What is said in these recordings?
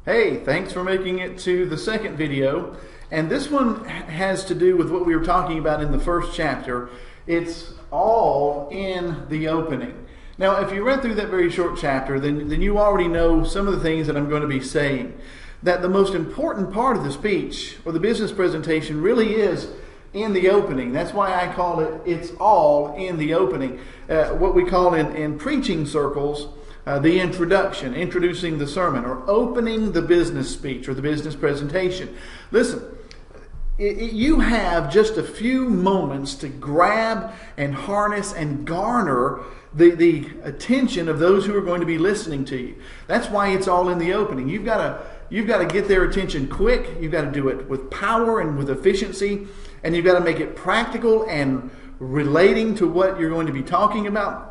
Hey, thanks for making it to the second video. And this one has to do with what we were talking about in the first chapter. It's all in the opening. Now, if you read through that very short chapter, then you already know some of the things that I'm going to be saying. That the most important part of the speech or the business presentation really is in the opening. That's why I call it, it's all in the opening. What we call in preaching circles, the introduction, introducing the sermon, or opening the business speech or the business presentation. Listen, you have just a few moments to grab and harness and garner the attention of those who are going to be listening to you. That's why it's all in the opening. You've got to get their attention quick. You've got to do it with power and with efficiency, and you've got to make it practical and relating to what you're going to be talking about.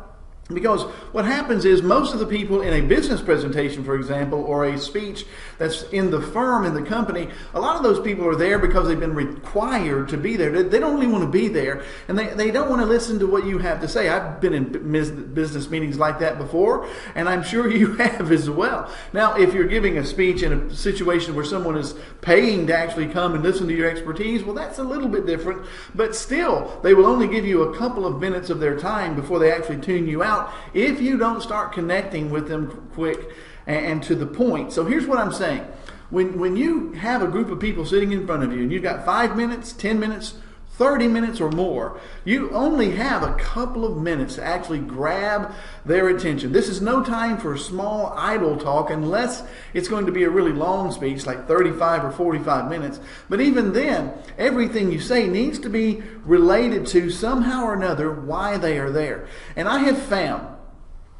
Because what happens is most of the people in a business presentation, for example, or a speech that's in the firm, in the company, a lot of those people are there because they've been required to be there. They don't really want to be there, and they don't want to listen to what you have to say. I've been in business meetings like that before, and I'm sure you have as well. Now, if you're giving a speech in a situation where someone is paying to actually come and listen to your expertise, well, that's a little bit different, but still, they will only give you a couple of minutes of their time before they actually tune you out if you don't start connecting with them quick and to the point. So here's what I'm saying. When you have a group of people sitting in front of you and you've got 5 minutes, 10 minutes, 30 minutes or more, you only have a couple of minutes to actually grab their attention. This is no time for small idle talk unless it's going to be a really long speech like 35 or 45 minutes. But even then, everything you say needs to be related to somehow or another why they are there. And I have found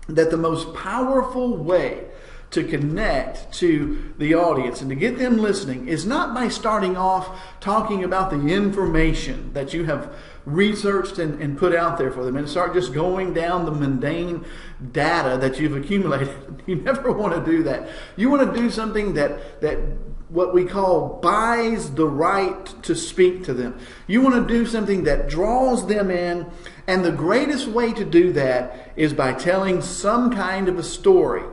that the most powerful way to connect to the audience and to get them listening is not by starting off talking about the information that you have researched and put out there for them and start just going down the mundane data that you've accumulated. You never want to do that. You want to do something that what we call buys the right to speak to them. You want to do something that draws them in, and the greatest way to do that is by telling some kind of a story.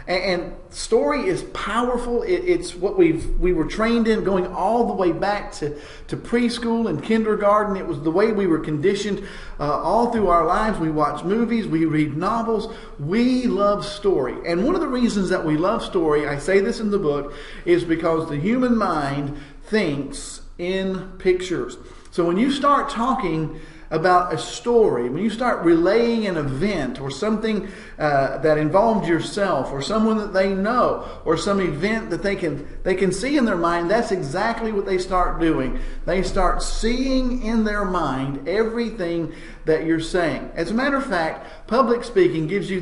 And story is powerful. It's what we were trained in going all the way back to preschool and kindergarten. It was the way we were conditioned all through our lives. We watch movies, we read novels. We love story. And one of the reasons that we love story, I say this in the book, is because the human mind thinks in pictures. So when you start talking about a story, when you start relaying an event or something that involved yourself or someone that they know or some event that they can see in their mind, that's exactly what they start doing. They start seeing in their mind everything that you're saying. As a matter of fact, public speaking gives you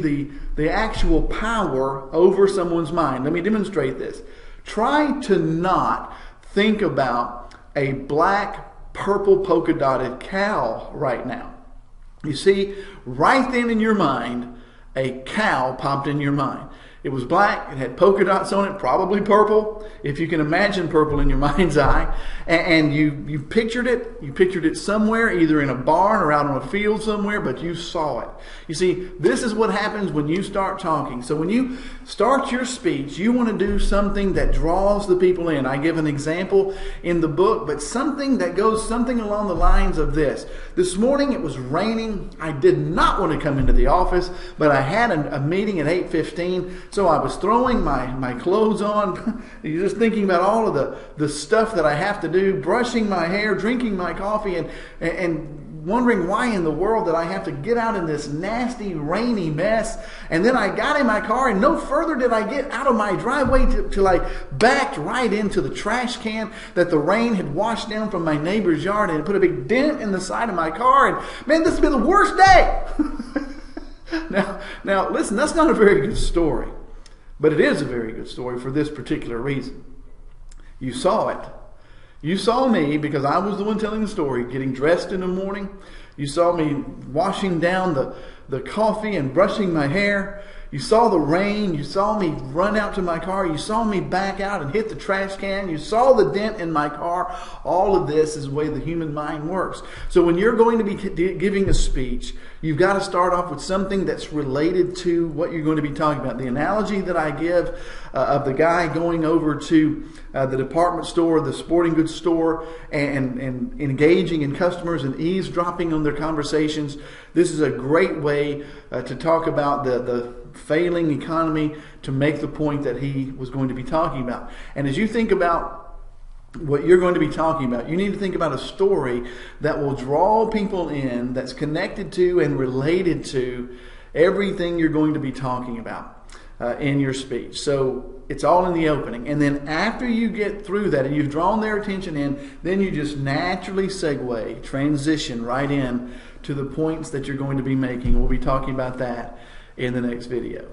the actual power over someone's mind. Let me demonstrate this. Try to not think about a black, purple polka dotted cow right now. You see, right then in your mind, a cow popped in your mind. It was black, it had polka dots on it, probably purple, if you can imagine purple in your mind's eye. And you pictured it somewhere, either in a barn or out on a field somewhere, but you saw it. You see, this is what happens when you start talking. So when you start your speech, you want to do something that draws the people in. I give an example in the book, but something that goes something along the lines of this. This morning it was raining. I did not want to come into the office, but I had a meeting at 8:15. So I was throwing my clothes on, just thinking about all of the stuff that I have to do, brushing my hair, drinking my coffee, and wondering why in the world that I have to get out in this nasty, rainy mess. And then I got in my car, and no further did I get out of my driveway till I backed right into the trash can that the rain had washed down from my neighbor's yard, and it put a big dent in the side of my car. And man, this has been the worst day. Now, listen, that's not a very good story, but it is a very good story for this particular reason. You saw it. You saw me because I was the one telling the story, getting dressed in the morning. You saw me washing down the coffee and brushing my hair. You saw the rain. You saw me run out to my car. You saw me back out and hit the trash can. You saw the dent in my car. All of this is the way the human mind works. So when you're going to be giving a speech, you've got to start off with something that's related to what you're going to be talking about. The analogy that I give of the guy going over to the department store, the sporting goods store, and engaging in customers and eavesdropping on their conversations. This is a great way to talk about the failing economy, to make the point that he was going to be talking about. And as you think about what you're going to be talking about, you need to think about a story that will draw people in, that's connected to and related to everything you're going to be talking about in your speech. So it's all in the opening. And then after you get through that and you've drawn their attention in, then you just naturally segue, transition right in to the points that you're going to be making. We'll be talking about that in the next video.